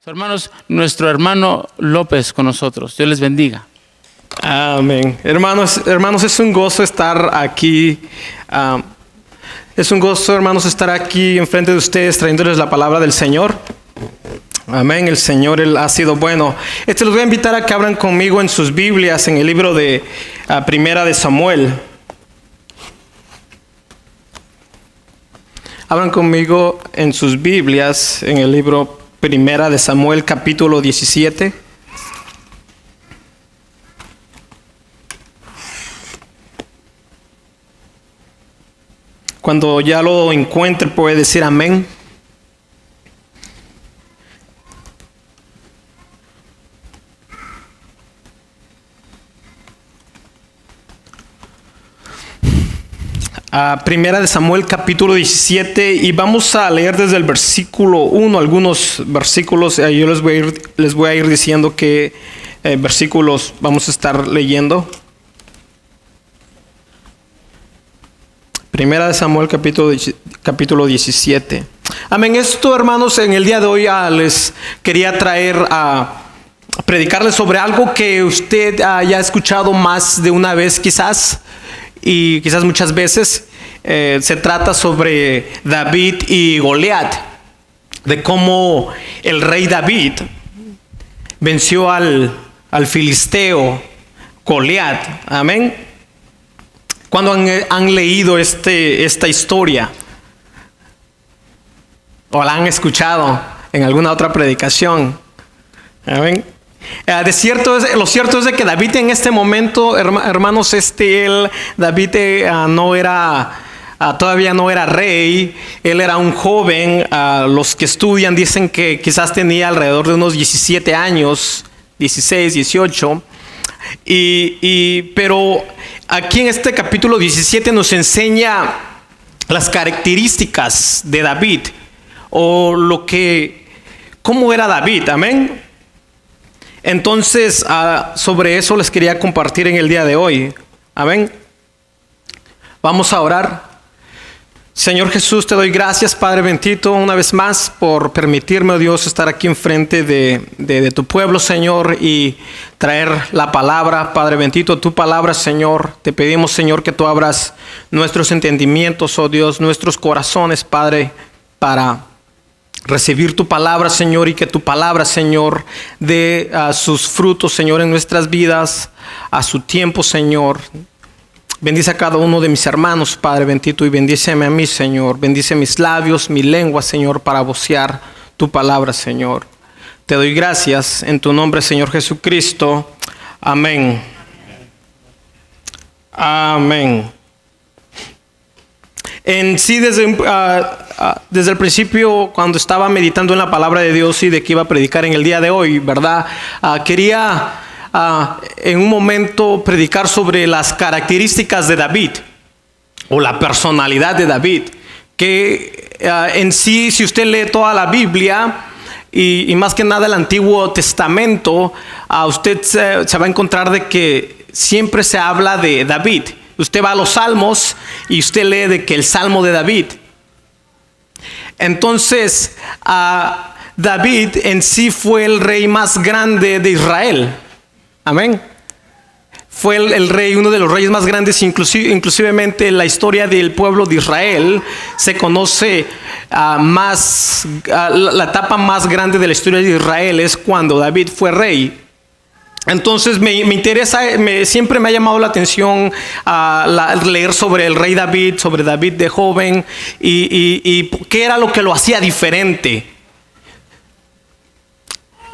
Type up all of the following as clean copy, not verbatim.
Hermanos, nuestro hermano López con nosotros. Dios les bendiga. Amén. Hermanos, es un gozo estar aquí. Es un gozo, hermanos, estar aquí enfrente de ustedes trayéndoles la palabra del Señor. Amén. El Señor, Él ha sido bueno. Los voy a invitar a que abran conmigo en sus Biblias, en el libro de Primera de Samuel. Abran conmigo en sus Biblias, en el libro Primera de Samuel, capítulo 17. Cuando ya lo encuentre, puede decir amén. Primera de Samuel, capítulo 17, y vamos a leer desde el versículo 1, algunos versículos. Yo les voy a ir diciendo qué versículos vamos a estar leyendo. Primera de Samuel, capítulo 17. Amén. Esto, hermanos, en el día de hoy les quería traer a predicarles sobre algo que usted ya ha escuchado más de una vez quizás, y quizás muchas veces. Se trata sobre David y Goliat, de cómo el rey David venció al filisteo Goliat. Amén. Cuando han leído esta historia o la han escuchado en alguna otra predicación. Amén. Lo cierto es de que David en este momento, hermanos, David todavía no era rey. Él era un joven. Los que estudian dicen que quizás tenía alrededor de unos 17 años, 16, 18. Pero aquí en este capítulo 17 nos enseña las características de David, o cómo era David. Amén. Entonces, sobre eso les quería compartir en el día de hoy. Amén. Vamos a orar. Señor Jesús, te doy gracias, Padre bendito, una vez más por permitirme, oh Dios, estar aquí enfrente de tu pueblo, Señor, y traer la palabra, Padre bendito, tu palabra, Señor. Te pedimos, Señor, que tú abras nuestros entendimientos, oh Dios, nuestros corazones, Padre, para recibir tu palabra, Señor, y que tu palabra, Señor, dé sus frutos, Señor, en nuestras vidas, a su tiempo, Señor. Bendice a cada uno de mis hermanos, Padre bendito, y bendíceme a mí, Señor. Bendice mis labios, mi lengua, Señor, para vocear tu palabra, Señor. Te doy gracias en tu nombre, Señor Jesucristo. Amén. Amén. En sí, desde el principio, cuando estaba meditando en la palabra de Dios y de que iba a predicar en el día de hoy, ¿verdad? Quería en un momento predicar sobre las características de David, o la personalidad de David, que en sí, si usted lee toda la Biblia y más que nada el Antiguo Testamento, usted se va a encontrar de que siempre se habla de David. Usted va a los Salmos y usted lee de que el Salmo de David. Entonces, David en sí fue el rey más grande de Israel. Amén. Fue el rey, uno de los reyes más grandes, inclusivemente en la historia del pueblo de Israel se conoce la etapa más grande de la historia de Israel es cuando David fue rey. Entonces me interesa, siempre me ha llamado la atención leer sobre el rey David, sobre David de joven y qué era lo que lo hacía diferente.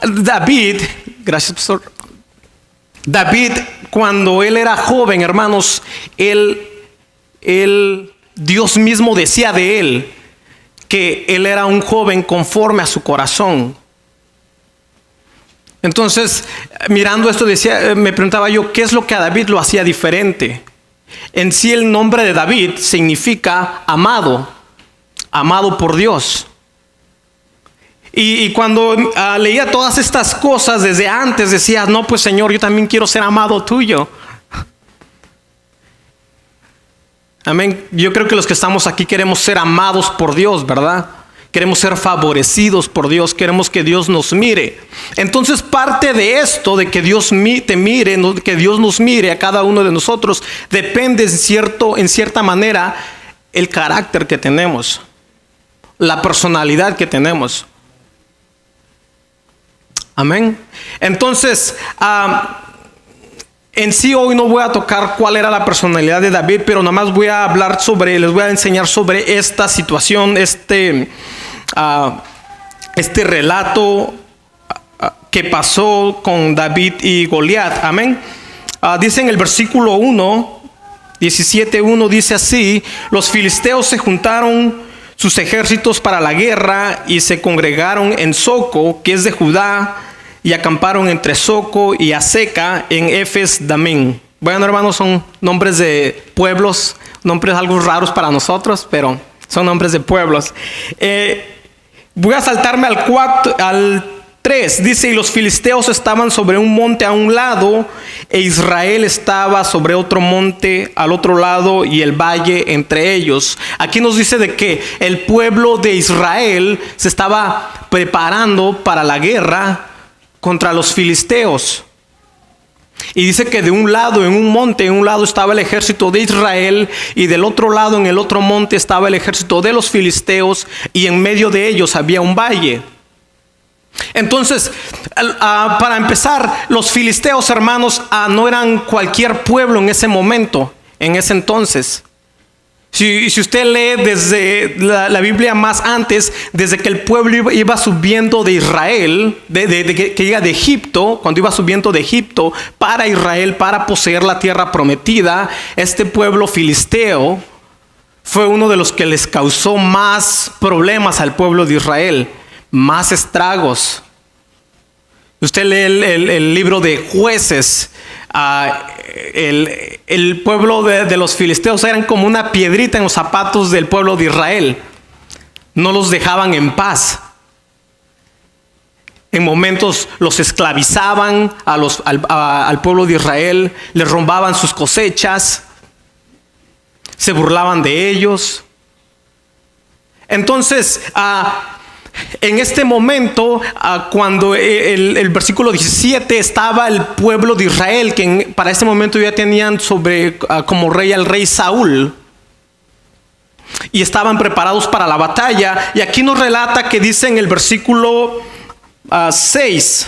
David, gracias pastor. David, cuando él era joven, hermanos, Dios mismo decía de él que él era un joven conforme a su corazón. Entonces, mirando esto, me preguntaba yo, ¿qué es lo que a David lo hacía diferente? En sí, el nombre de David significa amado, amado por Dios. Y cuando leía todas estas cosas desde antes, decía, no, pues Señor, yo también quiero ser amado tuyo. Amén. Yo creo que los que estamos aquí queremos ser amados por Dios, ¿verdad? queremos ser favorecidos por Dios, queremos que Dios nos mire. Entonces parte de esto, de que Dios te mire, que Dios nos mire a cada uno de nosotros, depende en cierta manera el carácter que tenemos, la personalidad que tenemos. Amén. Entonces, en sí hoy no voy a tocar cuál era la personalidad de David, pero nada más voy a hablar les voy a enseñar sobre esta situación, este relato que pasó con David y Goliat. Amén. Dice en el versículo 1, 17:1, dice así: los filisteos se juntaron sus ejércitos para la guerra y se congregaron en Soco, que es de Judá, y acamparon entre Soco y Aseca en Efes Damín. Bueno, hermanos, son nombres de pueblos, nombres algo raros para nosotros, pero son nombres de pueblos. Voy a saltarme al 3. Dice: y los filisteos estaban sobre un monte a un lado, e Israel estaba sobre otro monte al otro lado, y el valle entre ellos. Aquí nos dice de que el pueblo de Israel se estaba preparando para la guerra contra los filisteos. Y dice que de un lado, en un monte, en un lado estaba el ejército de Israel, y del otro lado, en el otro monte, estaba el ejército de los filisteos, y en medio de ellos había un valle. Entonces, para empezar, los filisteos, hermanos, no eran cualquier pueblo en ese momento, en ese entonces. Si usted lee desde la Biblia más antes, desde que el pueblo iba subiendo de Israel, que llega de Egipto, cuando iba subiendo de Egipto para Israel, para poseer la tierra prometida, este pueblo filisteo fue uno de los que les causó más problemas al pueblo de Israel, más estragos. Usted lee el libro de Jueces. El pueblo de los filisteos eran como una piedrita en los zapatos del pueblo de Israel. No los dejaban en paz. En momentos los esclavizaban al pueblo de Israel, les robaban sus cosechas, se burlaban de ellos. Entonces, en este momento, cuando el versículo 17, estaba el pueblo de Israel, que para este momento ya tenían como rey al rey Saúl, y estaban preparados para la batalla. Y aquí nos relata que dice en el versículo 6,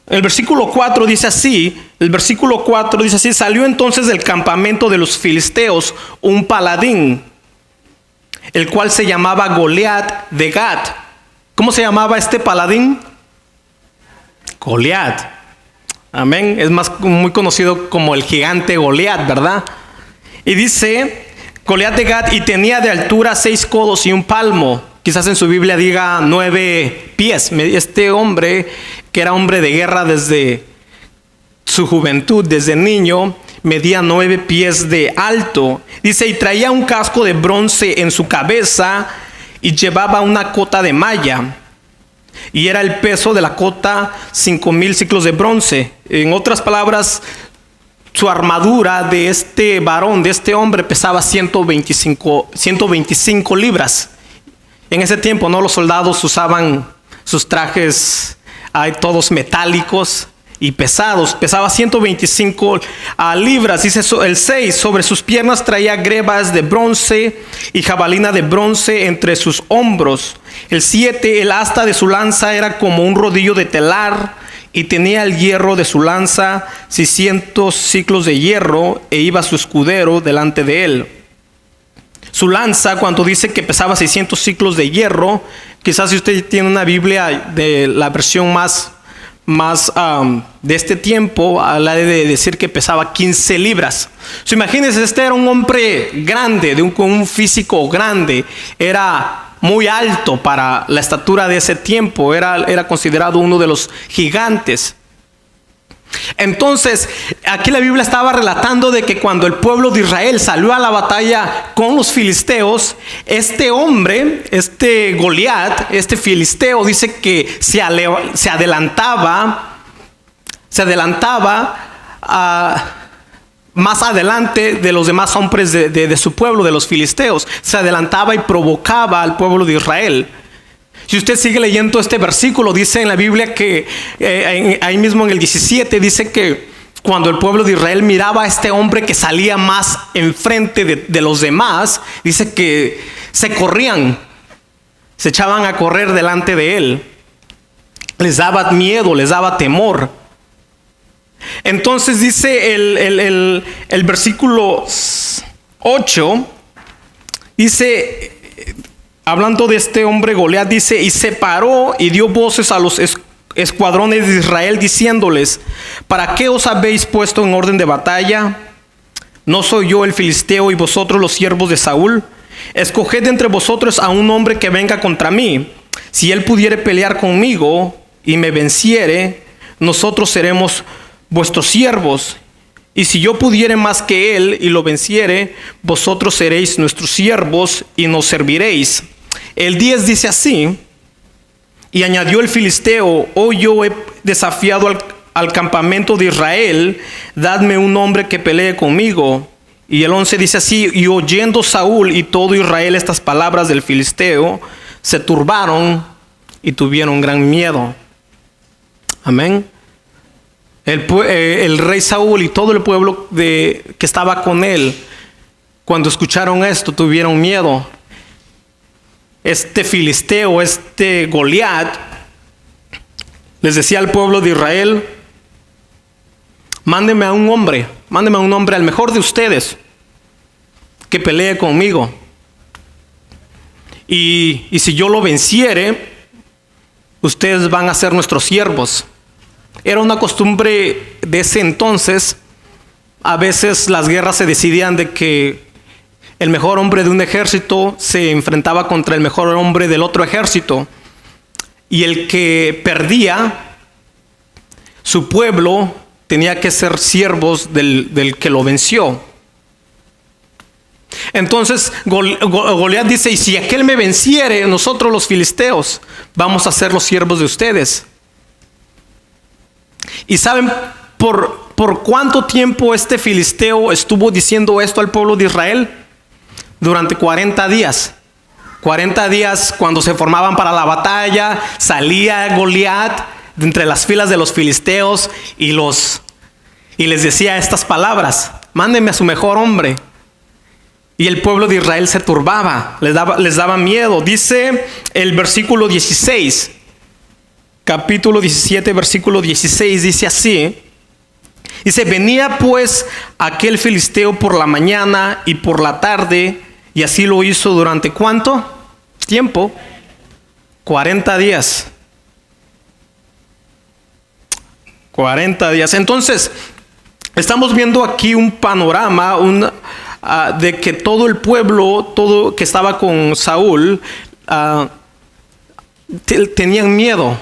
el versículo 4 dice así: salió entonces del campamento de los filisteos un paladín, el cual se llamaba Goliat de Gat. ¿Cómo se llamaba este paladín? Goliat. Amén. Es muy conocido como el gigante Goliat, ¿verdad? Y dice Goliat de Gat, y tenía de altura 6 codos y un palmo. Quizás en su Biblia diga 9 pies. Este hombre, que era hombre de guerra desde su juventud, desde niño, medía 9 pies de alto. Dice: y traía un casco de bronce en su cabeza, y llevaba una cota de malla, y era el peso de la cota 5,000 ciclos de bronce. En otras palabras, su armadura de este varón, de este hombre, pesaba 125 libras. En ese tiempo, ¿no? Los soldados usaban sus trajes todos metálicos y pesados. Pesaba 125 libras. Dice el 6: sobre sus piernas traía grebas de bronce y jabalina de bronce entre sus hombros. El 7: el asta de su lanza era como un rodillo de telar, y tenía el hierro de su lanza 600 ciclos de hierro, e iba su escudero delante de él. Su lanza, cuando dice que pesaba 600 ciclos de hierro, quizás si usted tiene una Biblia de la versión más de este tiempo, habla de decir que pesaba 15 libras. Imagínense, este era un hombre grande, con un físico grande, era muy alto para la estatura de ese tiempo, era considerado uno de los gigantes. Entonces, aquí la Biblia estaba relatando de que cuando el pueblo de Israel salió a la batalla con los filisteos, este hombre, este Goliat, este filisteo, dice que se adelantaba más adelante de los demás hombres de su pueblo, de los filisteos. Se adelantaba y provocaba al pueblo de Israel. Si usted sigue leyendo este versículo, dice en la Biblia que ahí mismo en el 17 dice que cuando el pueblo de Israel miraba a este hombre que salía más enfrente de los demás, dice que se corrían, se echaban a correr delante de él. Les daba miedo, les daba temor. Entonces dice el versículo 8, dice, hablando de este hombre Goliat, dice, y se paró y dio voces a los escuadrones de Israel diciéndoles, ¿para qué os habéis puesto en orden de batalla? ¿No soy yo el filisteo y vosotros los siervos de Saúl? Escoged entre vosotros a un hombre que venga contra mí. Si él pudiere pelear conmigo y me venciere, nosotros seremos vuestros siervos. Y si yo pudiere más que él y lo venciere, vosotros seréis nuestros siervos y nos serviréis. El 10 dice así, y añadió el filisteo, hoy yo he desafiado al campamento de Israel, dadme un hombre que pelee conmigo. Y el 11 dice así, y oyendo Saúl y todo Israel estas palabras del filisteo, se turbaron y tuvieron gran miedo. Amén. El rey Saúl y todo el pueblo que estaba con él, cuando escucharon esto, tuvieron miedo. Este filisteo, este Goliat, les decía al pueblo de Israel, mándeme a un hombre, al mejor de ustedes, que pelee conmigo. Y si yo lo venciere, ustedes van a ser nuestros siervos. Era una costumbre de ese entonces. A veces las guerras se decidían de que el mejor hombre de un ejército se enfrentaba contra el mejor hombre del otro ejército. Y el que perdía, su pueblo tenía que ser siervos del que lo venció. Entonces Goliat dice, y si aquel me venciere, nosotros los filisteos vamos a ser los siervos de ustedes. ¿Y saben por cuánto tiempo este filisteo estuvo diciendo esto al pueblo de Israel? Durante 40 días. 40 días cuando se formaban para la batalla, salía Goliat de entre las filas de los filisteos y les decía estas palabras, mándenme a su mejor hombre. Y el pueblo de Israel se turbaba, les daba miedo. Dice el versículo 16, capítulo 17, versículo 16, dice así. Dice, venía pues aquel filisteo por la mañana y por la tarde, y así lo hizo durante ¿cuánto tiempo? 40 días. 40 días. Entonces, estamos viendo aquí un panorama, de que todo el pueblo, todo que estaba con Saúl, tenían miedo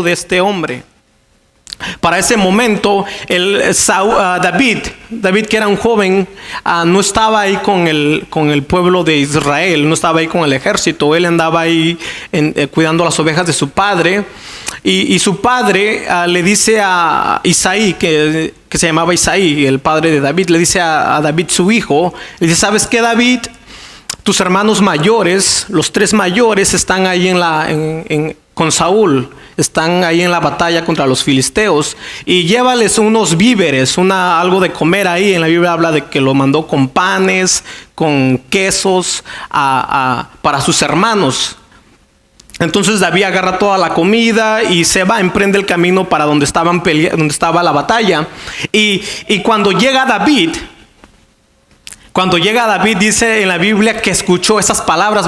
de este hombre. Para ese momento, David, que era un joven, no estaba ahí con el pueblo de Israel, no estaba ahí con el ejército. Él andaba ahí cuidando las ovejas de su padre. Y su padre le dice a Isaí, que se llamaba Isaí, el padre de David, le dice a David, su hijo, le dice, ¿sabes qué, David? Tus hermanos mayores, los 3 mayores, están ahí con Saúl, están ahí en la batalla contra los filisteos, y llévales unos víveres, algo de comer ahí. En la Biblia habla de que lo mandó con panes, con quesos para sus hermanos. Entonces David agarra toda la comida y se va, emprende el camino para donde estaba la batalla. Y cuando llega David, dice en la Biblia que escuchó esas palabras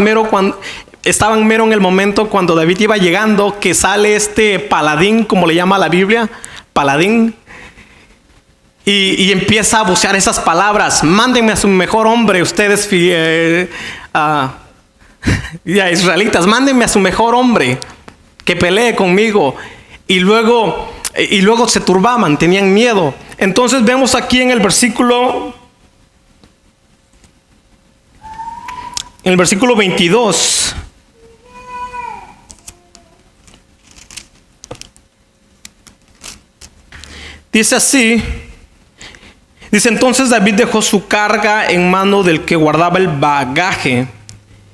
estaban en el momento cuando David iba llegando, que sale este paladín, como le llama la Biblia, paladín, y empieza a vocear esas palabras, mándenme a su mejor hombre, ustedes israelitas, mándenme a su mejor hombre que pelee conmigo. Y luego se turbaban, tenían miedo. Entonces vemos aquí en el versículo 22, dice así, Dice, entonces David dejó su carga en mano del que guardaba el bagaje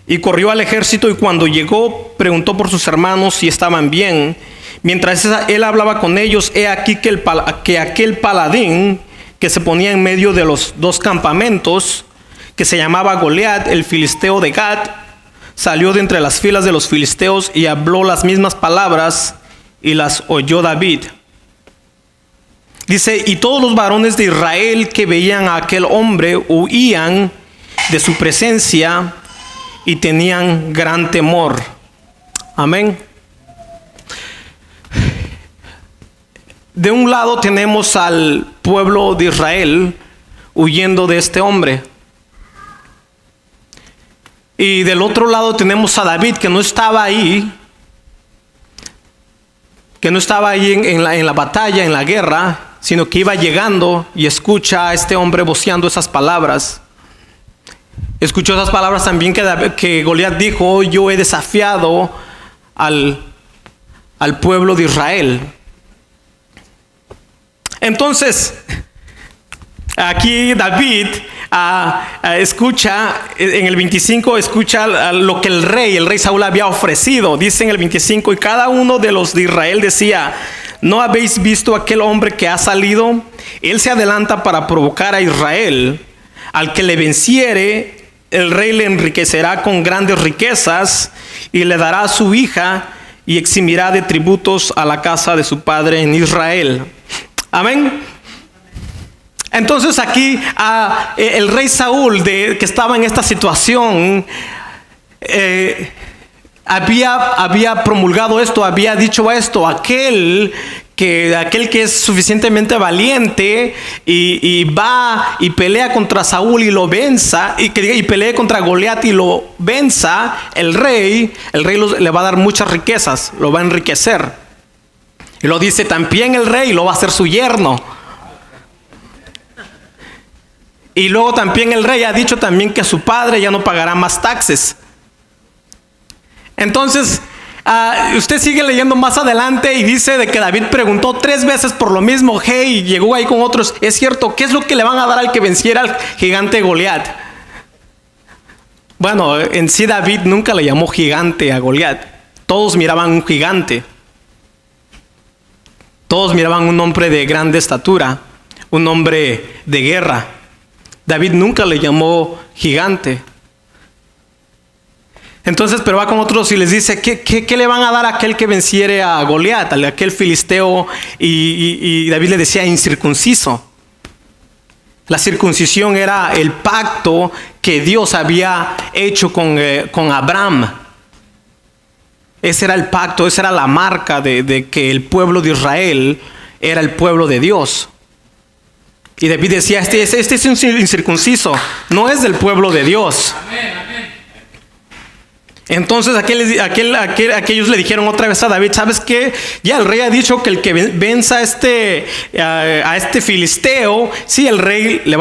y corrió al ejército, y cuando llegó preguntó por sus hermanos si estaban bien. Mientras él hablaba con ellos, he aquí que aquel paladín que se ponía en medio de los dos campamentos, que se llamaba Goliat, el filisteo de Gat, salió de entre las filas de los filisteos y habló las mismas palabras, y las oyó David. Dice, y todos los varones de Israel que veían a aquel hombre huían de su presencia y tenían gran temor. Amén. De un lado tenemos al pueblo de Israel huyendo de este hombre. Y del otro lado tenemos a David, que no estaba ahí. Que no estaba ahí en la batalla, en la guerra, sino que iba llegando y escucha a este hombre voceando esas palabras. Escuchó esas palabras también que Goliat dijo, yo he desafiado al pueblo de Israel. Entonces, aquí David escucha, en el 25, escucha lo que el rey Saúl había ofrecido. Dice en el 25, y cada uno de los de Israel decía, ¿no habéis visto aquel hombre que ha salido? Él se adelanta para provocar a Israel. Al que le venciere, el rey le enriquecerá con grandes riquezas y le dará a su hija y eximirá de tributos a la casa de su padre en Israel. Amén. Entonces aquí el rey Saúl, que estaba en esta situación, había promulgado esto, había dicho esto, aquel que es suficientemente valiente y va y pelea contra Saúl y lo venza, y pelea contra Goliat y lo venza, el rey le va a dar muchas riquezas, lo va a enriquecer. Y lo dice también el rey, lo va a hacer su yerno. Y luego también el rey ha dicho también que su padre ya no pagará más taxes. Entonces, usted sigue leyendo más adelante y dice de que David preguntó 3 veces por lo mismo. Hey, llegó ahí con otros. Es cierto, ¿qué es lo que le van a dar al que venciera al gigante Goliat? Bueno, en sí David nunca le llamó gigante a Goliat. Todos miraban un gigante. Todos miraban un hombre de grande estatura, un hombre de guerra. David nunca le llamó gigante. Entonces, pero va con otros y les dice, ¿qué le van a dar a aquel que venciere a Goliat, a aquel filisteo? Y David le decía, incircunciso. La circuncisión era el pacto que Dios había hecho con Abraham. Ese era el pacto, esa era la marca de que el pueblo de Israel era el pueblo de Dios. Y David decía, este es un incircunciso, no es del pueblo de Dios. Amén, amén. Entonces aquellos le dijeron otra vez a David, ¿sabes qué? Ya el rey ha dicho que el que venza a este filisteo, sí, el rey lo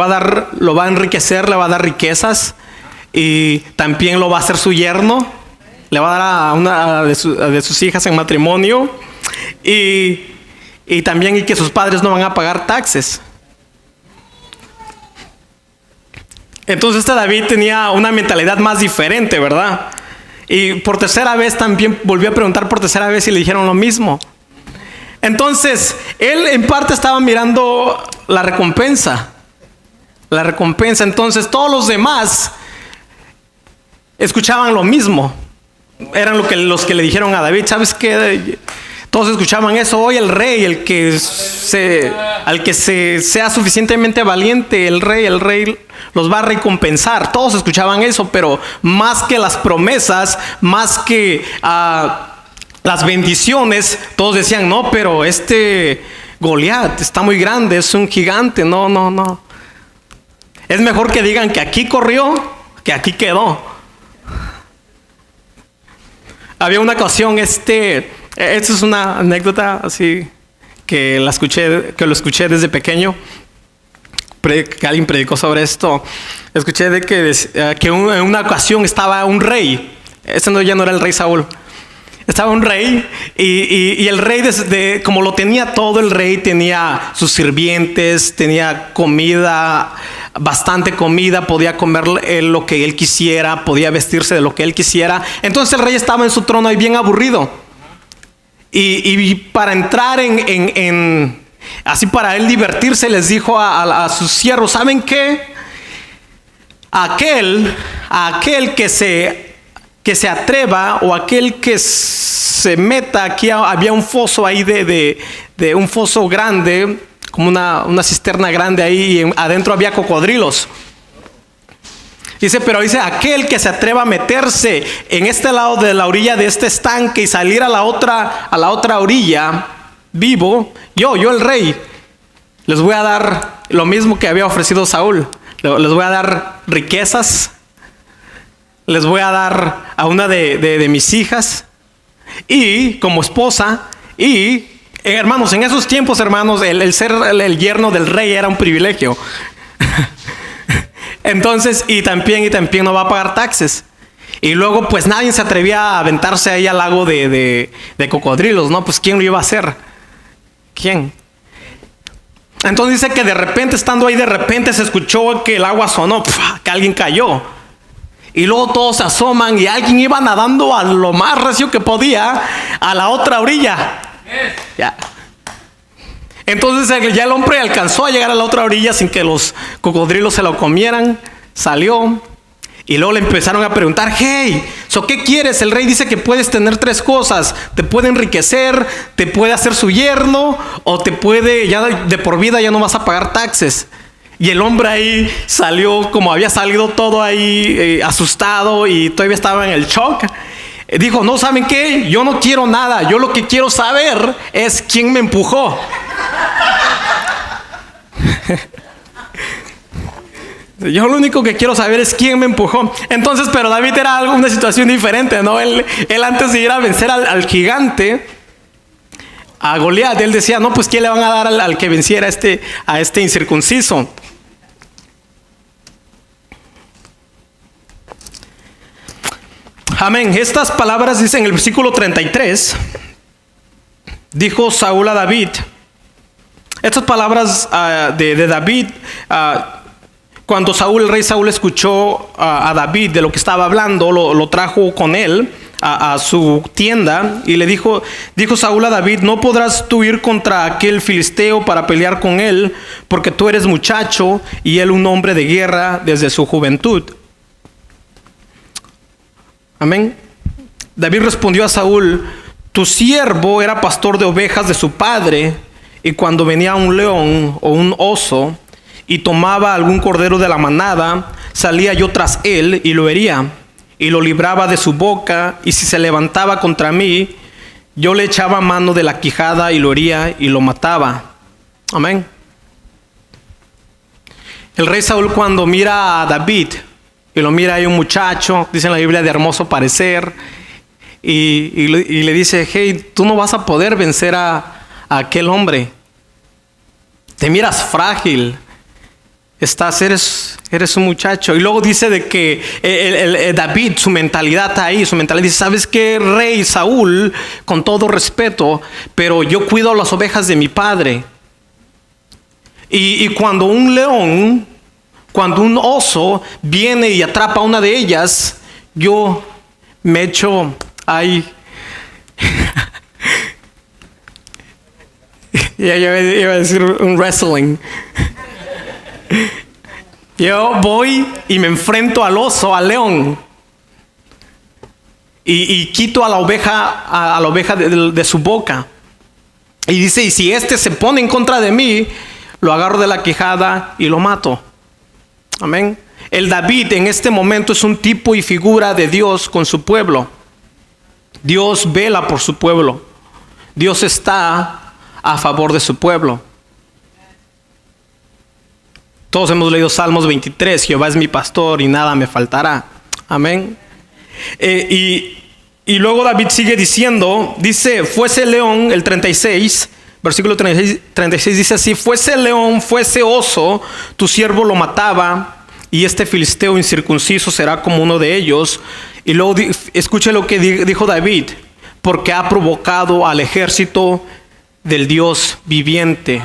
va a enriquecer, le va a dar riquezas, y también lo va a hacer su yerno. Le va a dar a una de sus hijas en matrimonio, y también que sus padres no van a pagar taxes. Entonces David tenía una mentalidad más diferente, ¿verdad? Y por tercera vez también volvió a preguntar por tercera vez y le dijeron lo mismo. Entonces él en parte estaba mirando la recompensa. Entonces todos los demás escuchaban lo mismo. Eran los que le dijeron a David, ¿sabes qué? Todos escuchaban eso. Hoy el rey, al que sea suficientemente valiente, el rey los va a recompensar. Todos escuchaban eso, pero más que las promesas, más que las bendiciones, todos decían, no, pero Goliat está muy grande, es un gigante. No. Es mejor que digan que aquí corrió, que aquí quedó. Había una ocasión, esta es una anécdota así que lo escuché desde pequeño. Que alguien predicó sobre esto. Escuché de que en una ocasión estaba un rey. Ese ya no era el rey Saúl. Estaba un rey y el rey, como lo tenía todo, el rey tenía sus sirvientes, tenía comida, bastante comida, podía comer lo que él quisiera, podía vestirse de lo que él quisiera. Entonces el rey estaba en su trono y bien aburrido. Y para entrar así para él divertirse, les dijo a sus siervos: ¿saben qué? Aquel que se atreva, o aquel que se meta aquí, había un foso ahí de un foso grande, como una cisterna grande ahí, y adentro había cocodrilos. Dice, pero dice, aquel que se atreva a meterse en este lado de la orilla de este estanque y salir a la otra orilla vivo, yo el rey, les voy a dar lo mismo que había ofrecido Saúl. Les voy a dar riquezas, les voy a dar a una de mis hijas y como esposa. Y hermanos, en esos tiempos, hermanos, el ser el yerno del rey era un privilegio. Entonces, y también no va a pagar taxes. Y luego pues nadie se atrevía a aventarse ahí al lago de cocodrilos, ¿no? Pues ¿quién lo iba a hacer? ¿Quién? Entonces dice que de repente, estando ahí, de repente se escuchó que el agua sonó, que alguien cayó. Y luego todos se asoman y alguien iba nadando a lo más recio que podía a la otra orilla. Ya. Entonces ya el hombre alcanzó a llegar a la otra orilla sin que los cocodrilos se lo comieran. Salió. Y luego le empezaron a preguntar: hey, ¿qué quieres? El rey dice que puedes tener 3 cosas. Te puede enriquecer, te puede hacer su yerno, o te puede, ya de por vida ya no vas a pagar taxes. Y el hombre ahí salió, como había salido todo ahí asustado y todavía estaba en el shock. Dijo: no, ¿saben qué? Yo no quiero nada. Yo lo que quiero saber es quién me empujó. Yo lo único que quiero saber es quién me empujó. Entonces, pero David era una situación diferente, ¿no? Él antes de ir a vencer al gigante, a Goliat, él decía: no, pues ¿qué le van a dar al que venciera a este incircunciso? Amén. Estas palabras dicen en el versículo 33. Dijo Saúl a David. Estas palabras de David, cuando el rey Saúl escuchó a David de lo que estaba hablando, lo trajo con él a su tienda y le dijo Saúl a David: no podrás tú ir contra aquel filisteo para pelear con él, porque tú eres muchacho y él un hombre de guerra desde su juventud. Amén. David respondió a Saúl: tu siervo era pastor de ovejas de su padre, y cuando venía un león o un oso y tomaba algún cordero de la manada, salía yo tras él y lo hería y lo libraba de su boca, y si se levantaba contra mí, yo le echaba mano de la quijada y lo hería y lo mataba. Amén. El rey Saúl, cuando mira a David, y lo mira ahí un muchacho, dice en la Biblia, de hermoso parecer, y le dice: hey, tú no vas a poder vencer a aquel hombre. Te miras frágil. Eres un muchacho. Y luego dice de que David, su mentalidad dice: ¿sabes qué, rey Saúl? Con todo respeto, pero yo cuido las ovejas de mi padre. Y cuando un león, cuando un oso viene y atrapa a una de ellas, yo me echo ahí. Ya iba a decir un wrestling. Yo voy y me enfrento al oso, al león, y quito a la oveja de su boca. Y dice: y si este se pone en contra de mí, lo agarro de la quijada y lo mato. Amén. El David en este momento es un tipo y figura de Dios con su pueblo. Dios vela por su pueblo. Dios está a favor de su pueblo. Todos hemos leído Salmos 23, Jehová es mi pastor y nada me faltará. Amén. Y luego David sigue diciendo, dice: fuese león, el 36, versículo 36 dice así: fuese león, fuese oso, tu siervo lo mataba, y este filisteo incircunciso será como uno de ellos. Y luego escuche lo que dijo David: porque ha provocado al ejército del Dios viviente.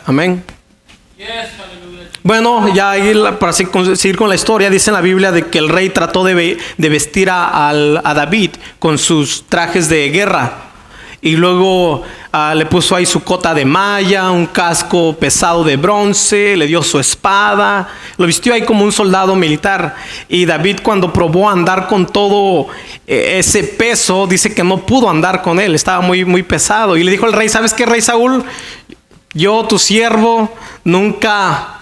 Amén. Bueno, ya ahí, para seguir con la historia, dice en la Biblia de que el rey trató de vestir a David con sus trajes de guerra. Y luego le puso ahí su cota de malla, un casco pesado de bronce, le dio su espada, lo vistió ahí como un soldado militar. Y David, cuando probó andar con todo ese peso, dice que no pudo andar con él, estaba muy, muy pesado. Y le dijo al rey: ¿sabes qué, rey Saúl? Yo, tu siervo, nunca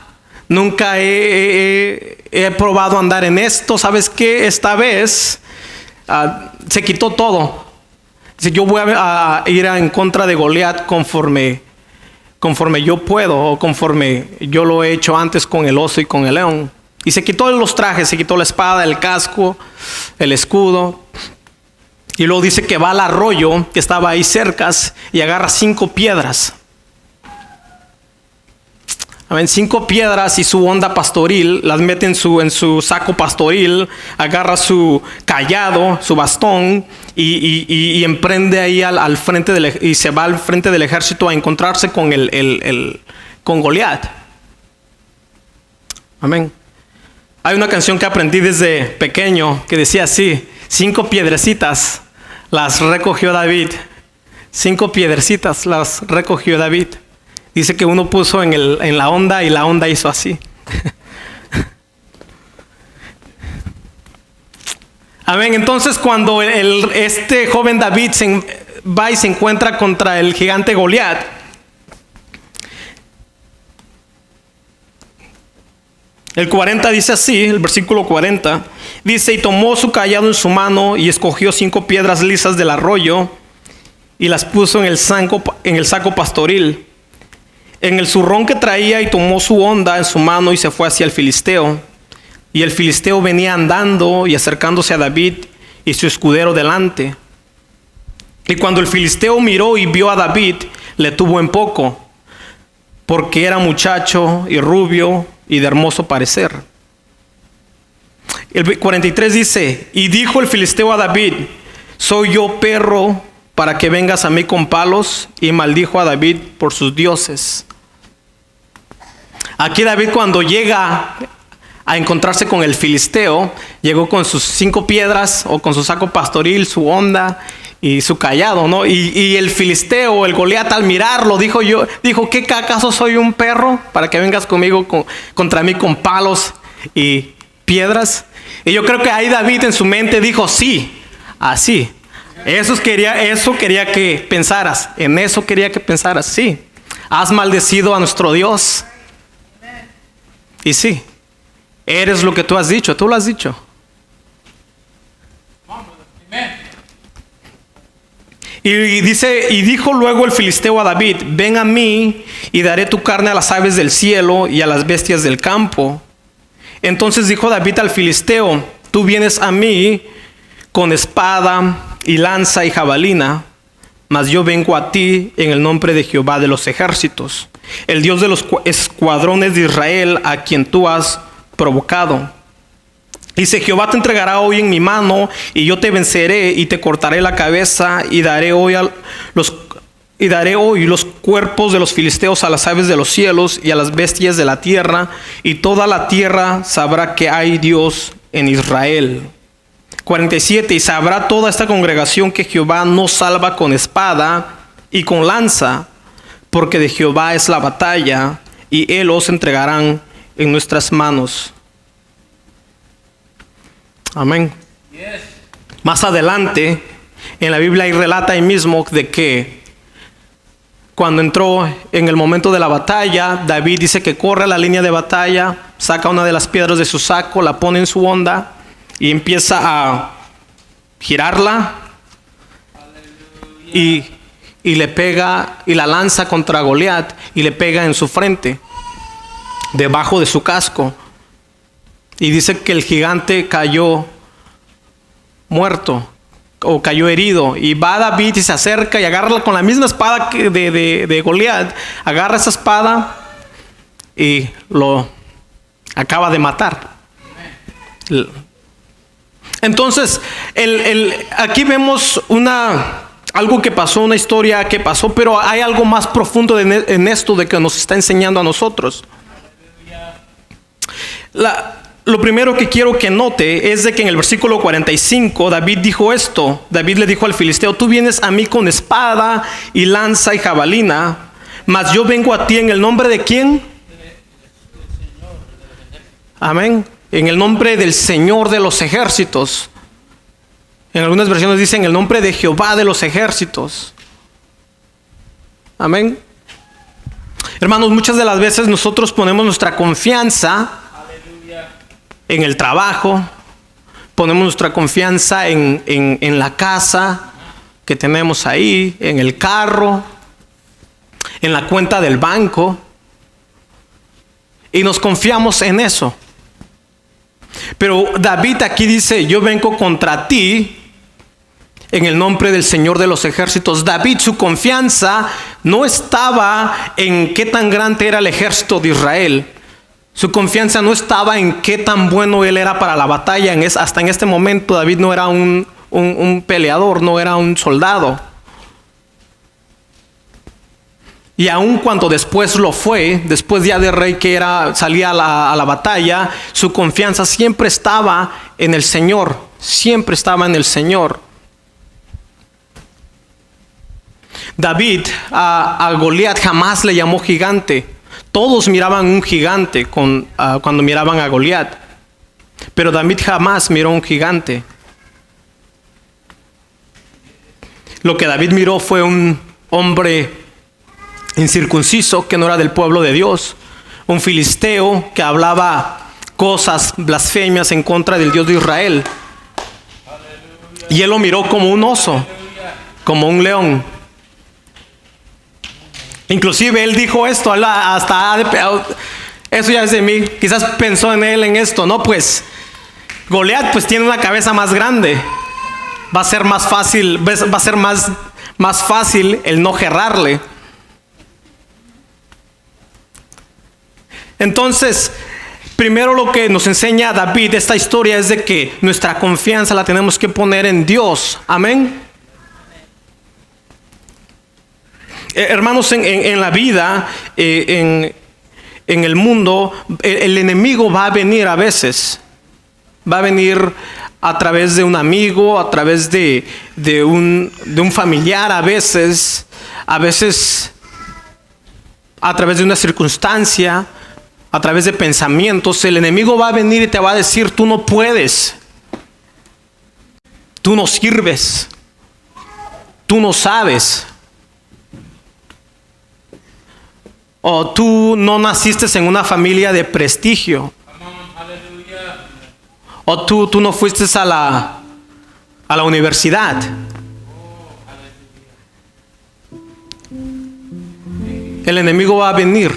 he probado andar en esto. ¿Sabes qué? Esta vez se quitó todo. Dice: yo voy a ir en contra de Goliat conforme yo puedo, o conforme yo lo he hecho antes con el oso y con el león. Y se quitó los trajes, se quitó la espada, el casco, el escudo. Y luego dice que va al arroyo que estaba ahí cerca y agarra 5 piedras. Amén, 5 piedras y su onda pastoril, las mete en su saco pastoril, agarra su cayado, su bastón y emprende ahí al frente y se va al frente del ejército a encontrarse con con Goliat. Amén. Hay una canción que aprendí desde pequeño que decía así: 5 piedrecitas las recogió David. 5 piedrecitas las recogió David. Dice que uno puso en la onda y la onda hizo así. Amén. Entonces, cuando este joven David va y se encuentra contra el gigante Goliat, el 40 dice así, el versículo 40, dice: y tomó su cayado en su mano y escogió 5 piedras lisas del arroyo y las puso en el saco pastoril, en el zurrón que traía, y tomó su onda en su mano y se fue hacia el filisteo. Y el filisteo venía andando y acercándose a David y su escudero delante. Y cuando el filisteo miró y vio a David, le tuvo en poco, porque era muchacho y rubio y de hermoso parecer. El 43 dice: y dijo el filisteo a David: ¿soy yo perro para que vengas a mí con palos? Y maldijo a David por sus dioses. Aquí David, cuando llega a encontrarse con el filisteo, llegó con sus 5 piedras, o con su saco pastoril, su onda y su cayado, ¿no? Y el filisteo, el Goliat, al mirarlo, dijo: ¿qué acaso soy un perro para que vengas conmigo contra mí con palos y piedras? Y yo creo que ahí David en su mente dijo: sí, así. Eso quería que pensaras. En eso quería que pensaras. Sí, has maldecido a nuestro Dios. Y sí, eres lo que tú has dicho. Tú lo has dicho. Y dijo luego el filisteo a David: ven a mí y daré tu carne a las aves del cielo y a las bestias del campo. Entonces dijo David al filisteo: tú vienes a mí con espada y lanza y jabalina, mas yo vengo a ti en el nombre de Jehová de los ejércitos, el Dios de los escuadrones de Israel, a quien tú has provocado. Dice: Jehová te entregará hoy en mi mano, y yo te venceré y te cortaré la cabeza, y daré hoy los cuerpos de los filisteos a las aves de los cielos y a las bestias de la tierra, y toda la tierra sabrá que hay Dios en Israel. 47. Y sabrá toda esta congregación que Jehová no salva con espada y con lanza, porque de Jehová es la batalla, y él os entregarán en nuestras manos. Amén. Yes. Más adelante en la Biblia relata ahí mismo de que cuando entró en el momento de la batalla, David dice que corre a la línea de batalla, saca una de las piedras de su saco, la pone en su onda y empieza a girarla y le pega, y la lanza contra Goliat y le pega en su frente, debajo de su casco. Y dice que el gigante cayó muerto, o cayó herido. Y va David y se acerca y agarra con la misma espada de Goliat. Agarra esa espada y lo acaba de matar. Entonces, aquí vemos algo que pasó, una historia que pasó, pero hay algo más profundo en esto de que nos está enseñando a nosotros. Lo primero que quiero que note es de que en el versículo 45 David dijo esto. David le dijo al filisteo: tú vienes a mí con espada y lanza y jabalina, mas yo vengo a ti en el nombre de ¿quién? Amén. En el nombre del Señor de los ejércitos. En algunas versiones dicen el nombre de Jehová de los ejércitos. Amén. Hermanos, muchas de las veces nosotros ponemos nuestra confianza en el trabajo, ponemos nuestra confianza en la casa que tenemos ahí, en el carro, en la cuenta del banco, y nos confiamos en eso. Pero David aquí dice: yo vengo contra ti en el nombre del Señor de los ejércitos. David, su confianza no estaba en qué tan grande era el ejército de Israel. Su confianza no estaba en qué tan bueno él era para la batalla. Hasta en este momento David no era un peleador, no era un soldado. Y aun cuando después lo fue, después ya de rey que salía a la batalla, su confianza siempre estaba en el Señor. Siempre estaba en el Señor. David a Goliat jamás le llamó gigante. Todos miraban un gigante cuando miraban a Goliat, pero David jamás miró un gigante. Lo que David miró fue un hombre incircunciso que no era del pueblo de Dios, un filisteo que hablaba cosas blasfemias en contra del Dios de Israel. Y él lo miró como un oso, como un león. Inclusive él dijo esto, eso ya es de mí. Quizás pensó en él en esto, ¿no? Pues Goliat pues tiene una cabeza más grande. Va a ser más fácil el no gerrarle. Entonces, primero lo que nos enseña David esta historia es de que nuestra confianza la tenemos que poner en Dios. Amén. Hermanos, en la vida, en el mundo, el enemigo va a venir a veces. Va a venir a través de un amigo, a través de un familiar, a veces a través de una circunstancia, a través de pensamientos. El enemigo va a venir y te va a decir: tú no puedes, tú no sirves, tú no sabes. O tú no naciste en una familia de prestigio. O tú no fuiste a la universidad. El enemigo va a venir.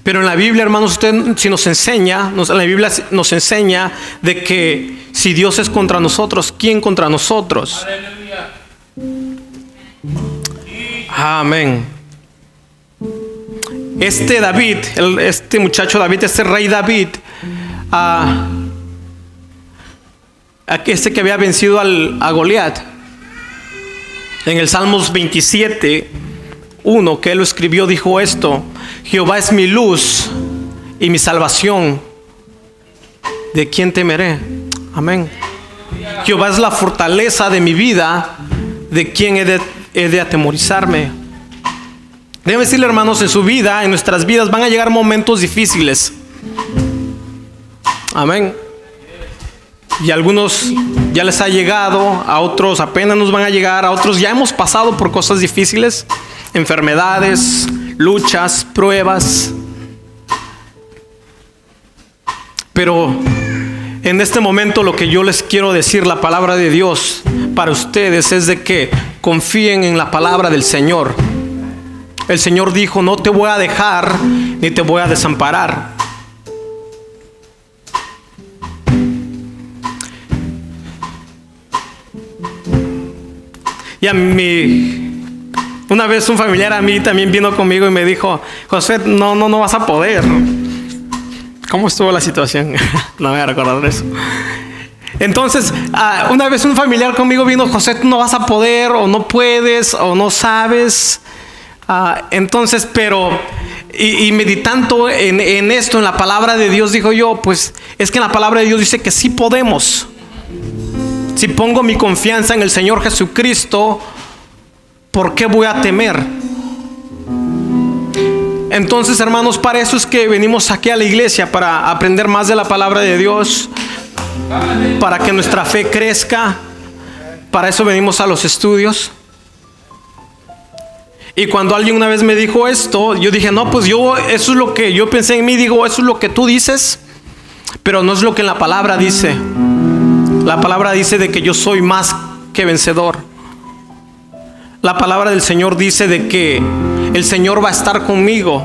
Pero en la Biblia, hermanos, usted si nos enseña, la Biblia nos enseña de que si Dios es contra nosotros, ¿quién contra nosotros? Aleluya. Amén. Este David, este muchacho David, este rey David, este que había vencido a Goliat, en el Salmos 27:1 que él lo escribió, dijo esto: Jehová es mi luz y mi salvación, ¿de quién temeré? Amén. Jehová es la fortaleza de mi vida, ¿de quién he de atemorizarme? Debo decirle, hermanos, en su vida, en nuestras vidas van a llegar momentos difíciles. Amén. Y a algunos ya les ha llegado, a otros apenas nos van a llegar, a otros ya hemos pasado por cosas difíciles, enfermedades, luchas, pruebas. Pero en este momento lo que yo les quiero decir, la palabra de Dios para ustedes es de que confíen en la palabra del Señor. El Señor dijo: no te voy a dejar ni te voy a desamparar. Y una vez un familiar a mí también vino conmigo y me dijo: José, no vas a poder. ¿Cómo estuvo la situación? No me voy a recordar de eso. Entonces, una vez un familiar conmigo vino: José, tú no vas a poder, o no puedes, o no sabes. Entonces, pero, y meditando en esto, en la palabra de Dios, dijo yo, pues es que en la palabra de Dios dice que sí podemos. Si pongo mi confianza en el Señor Jesucristo, ¿por qué voy a temer? Entonces, hermanos, para eso es que venimos aquí a la iglesia, para aprender más de la palabra de Dios, para que nuestra fe crezca. Para eso venimos a los estudios. Y cuando alguien una vez me dijo esto, yo dije, no, pues eso es lo que yo pensé en mí. Digo, eso es lo que tú dices, pero no es lo que la palabra dice. La palabra dice de que yo soy más que vencedor. La palabra del Señor dice de que el Señor va a estar conmigo.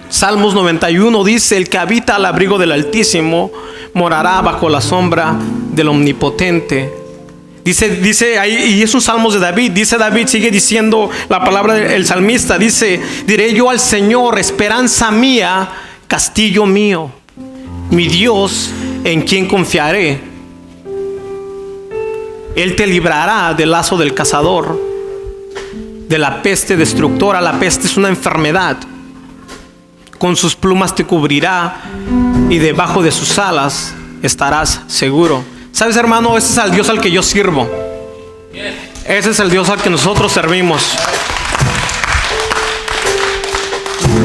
Salmos 91 dice: el que habita al abrigo del Altísimo morará bajo la sombra del Omnipotente. Dice ahí, y es un Salmos de David. Dice David, sigue diciendo la palabra del salmista, dice: diré yo al Señor, esperanza mía, castillo mío, mi Dios en quien confiaré. Él te librará del lazo del cazador, de la peste destructora. La peste es una enfermedad. Con sus plumas te cubrirá y debajo de sus alas estarás seguro. ¿Sabes, hermano? Ese es el Dios al que yo sirvo. Ese es el Dios al que nosotros servimos.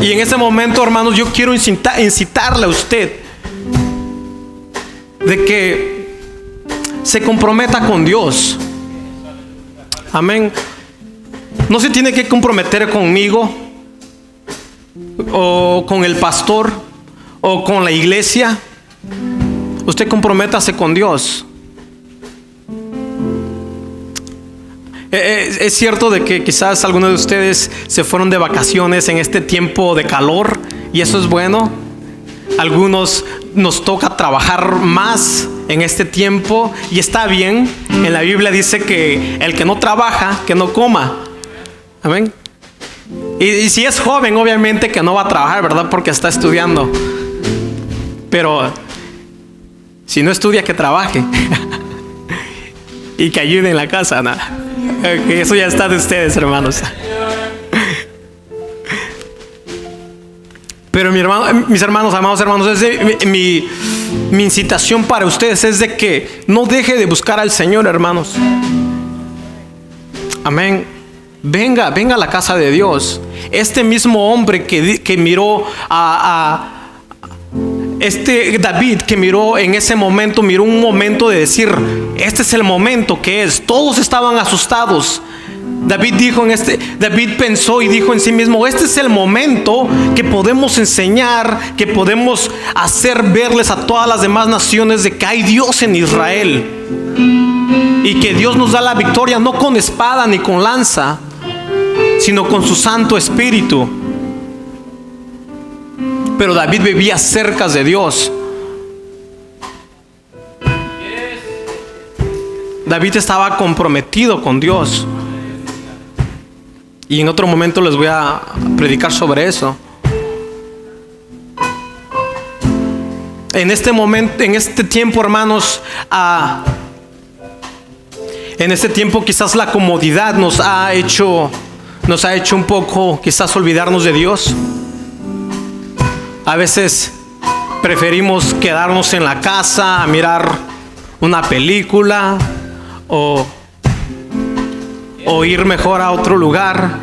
Y en ese momento, hermanos, yo quiero incitarle a usted de que se comprometa con Dios. Amén. No se tiene que comprometer conmigo, o con el pastor, o con la iglesia. Usted comprométase con Dios. Es cierto de que quizás algunos de ustedes se fueron de vacaciones en este tiempo de calor, y eso es bueno. Algunos nos toca trabajar más en este tiempo, y está bien. En la Biblia dice que el que no trabaja, que no coma. Amén. Y si es joven, obviamente que no va a trabajar, ¿verdad? Porque está estudiando. Pero si no estudia, que trabaje. Y que ayude en la casa, nada. Eso ya está de ustedes, hermanos. Pero mis hermanos, amados hermanos, mi incitación para ustedes es de que no deje de buscar al Señor, hermanos. Amén. Venga a la casa de Dios. Este mismo hombre que miró David, que miró en ese momento, miró un momento de decir: este es el momento que es. Todos estaban asustados. David pensó y dijo en sí mismo: este es el momento que podemos enseñar, que podemos hacer verles a todas las demás naciones de que hay Dios en Israel, y que Dios nos da la victoria no con espada ni con lanza, sino con su Santo Espíritu. Pero David vivía cerca de Dios. David estaba comprometido con Dios. Y en otro momento les voy a predicar sobre eso. En este momento, en este tiempo, hermanos, en este tiempo quizás la comodidad nos ha hecho un poco quizás olvidarnos de Dios. A veces preferimos quedarnos en la casa a mirar una película, o ir mejor a otro lugar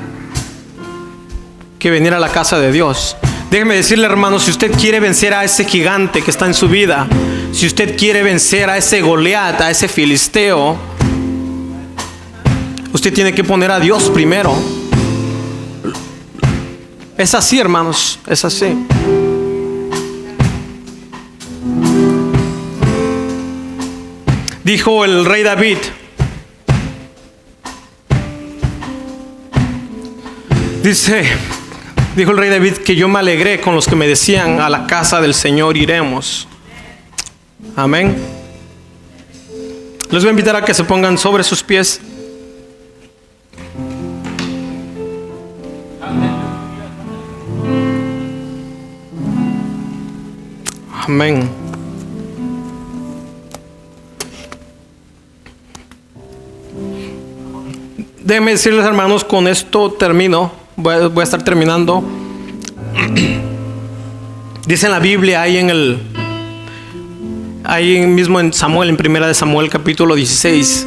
que venir a la casa de Dios. Déjeme decirle, hermano, si usted quiere vencer a ese gigante que está en su vida, si usted quiere vencer a ese Goliat, a ese filisteo, usted tiene que poner a Dios primero. Es así, hermanos, es así. Dijo el rey David: dijo el rey David que yo me alegré con los que me decían: a la casa del Señor iremos. Amén. Les voy a invitar a que se pongan sobre sus pies. Amén. Déjenme decirles, hermanos, con esto termino. Voy a estar terminando. Dice en la Biblia, ahí mismo en Samuel, en 1 de Samuel capítulo 16,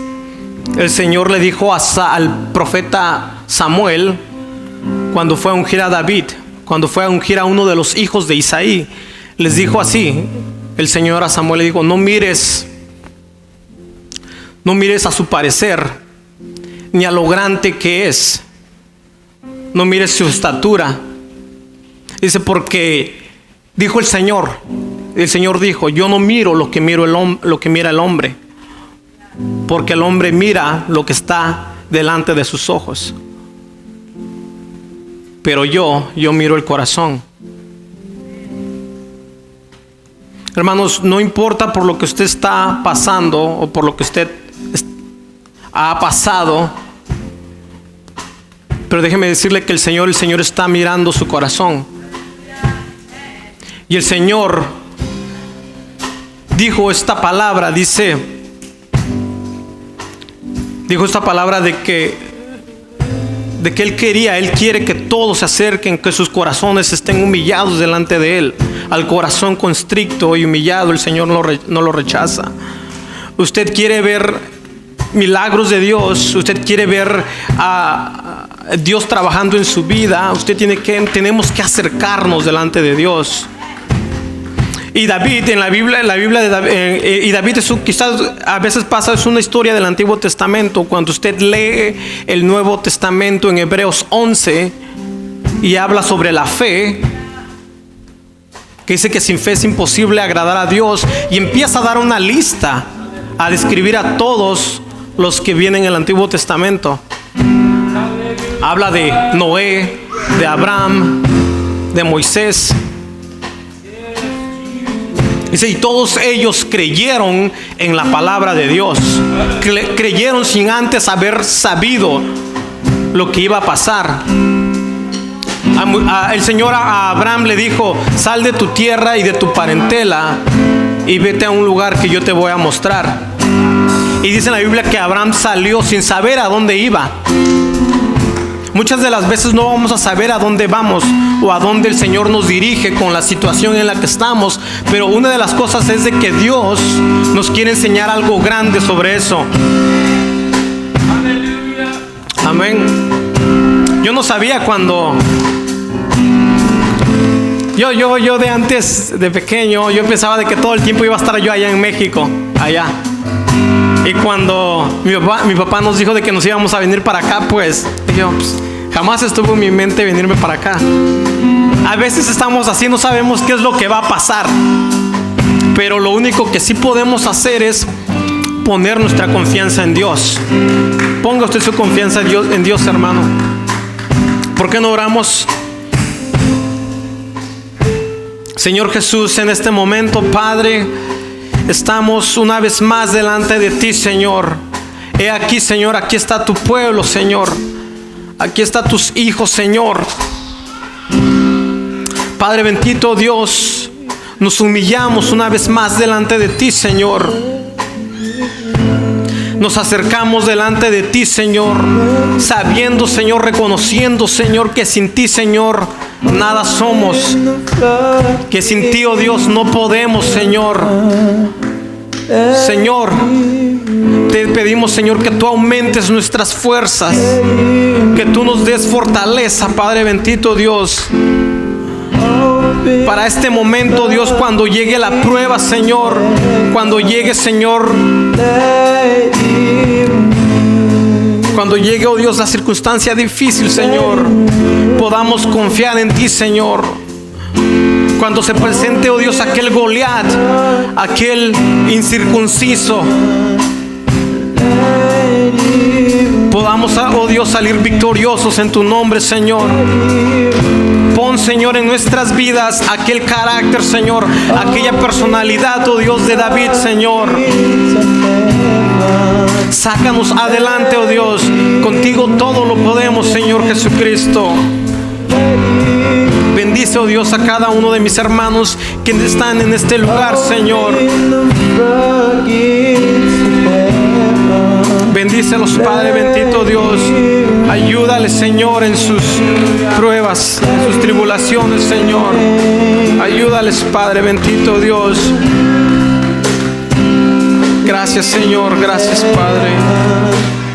el Señor le dijo al profeta Samuel, cuando fue a ungir a David, cuando fue a ungir a uno de los hijos de Isaí, les dijo así, el Señor a Samuel le dijo: no mires a su parecer, ni a lo grande que es, no mires su estatura. Dice, porque dijo el Señor dijo: yo no miro lo que mira el hombre, porque el hombre mira lo que está delante de sus ojos, pero yo miro el corazón. Hermanos, no importa por lo que usted está pasando o por lo que usted ha pasado, pero déjeme decirle que el Señor está mirando su corazón. Y el Señor dijo esta palabra, dijo esta palabra de que Él quiere que todos se acerquen, que sus corazones estén humillados delante de Él. Al corazón constricto y humillado, el Señor no lo rechaza. Usted quiere ver milagros de Dios, usted quiere ver a Dios trabajando en su vida, tenemos que acercarnos delante de Dios. Y David, en la Biblia de David, y David quizás a veces es una historia del Antiguo Testamento. Cuando usted lee el Nuevo Testamento en Hebreos 11 y habla sobre la fe, que dice que sin fe es imposible agradar a Dios, y empieza a dar una lista, a describir a todos los que vienen en el Antiguo Testamento. Habla de Noé, de Abraham, de Moisés. Dice, y todos ellos creyeron en la palabra de Dios. Creyeron sin antes haber sabido lo que iba a pasar. El Señor a Abraham le dijo: sal de tu tierra y de tu parentela y vete a un lugar que yo te voy a mostrar. Y dice en la Biblia que Abraham salió sin saber a dónde iba. Muchas de las veces no vamos a saber a dónde vamos o a dónde el Señor nos dirige con la situación en la que estamos, pero una de las cosas es de que Dios nos quiere enseñar algo grande sobre eso. Amén. Yo no sabía cuando yo de antes, de pequeño, yo pensaba de que todo el tiempo iba a estar yo allá en México, allá. Y cuando mi papá nos dijo de que nos íbamos a venir para acá, pues yo jamás estuvo en mi mente venirme para acá. A veces estamos así, no sabemos qué es lo que va a pasar, pero lo único que sí podemos hacer es poner nuestra confianza en Dios. Ponga usted su confianza en Dios, hermano. ¿Por qué no oramos? Señor Jesús, en este momento, Padre, estamos una vez más delante de ti, Señor. He aquí, Señor, aquí está tu pueblo, Señor. Aquí están tus hijos, Señor. Padre bendito Dios, nos humillamos una vez más delante de ti, Señor. Nos acercamos delante de ti, Señor, sabiendo, Señor, reconociendo, Señor, que sin ti, Señor, nada somos. Que sin ti, oh Dios, no podemos, Señor. Señor, te pedimos, Señor, que tú aumentes nuestras fuerzas, que tú nos des fortaleza, Padre bendito Dios, para este momento, Dios, cuando llegue la prueba, Señor, cuando llegue, Señor, cuando llegue, oh Dios, la circunstancia difícil, Señor, podamos confiar en ti, Señor. Cuando se presente, oh Dios, aquel Goliat, aquel incircunciso, podamos, oh Dios, salir victoriosos en tu nombre, Señor. Pon, Señor, en nuestras vidas aquel carácter, Señor, aquella personalidad, oh Dios, de David, Señor. Sácanos adelante, oh Dios. Contigo todo lo podemos, Señor Jesucristo. Bendice, oh Dios, a cada uno de mis hermanos que están en este lugar, Señor. Bendícelos, Padre bendito Dios. Ayúdales, Señor, en sus pruebas, en sus tribulaciones, Señor. Ayúdales, Padre bendito Dios. Gracias, Señor. Gracias, Padre.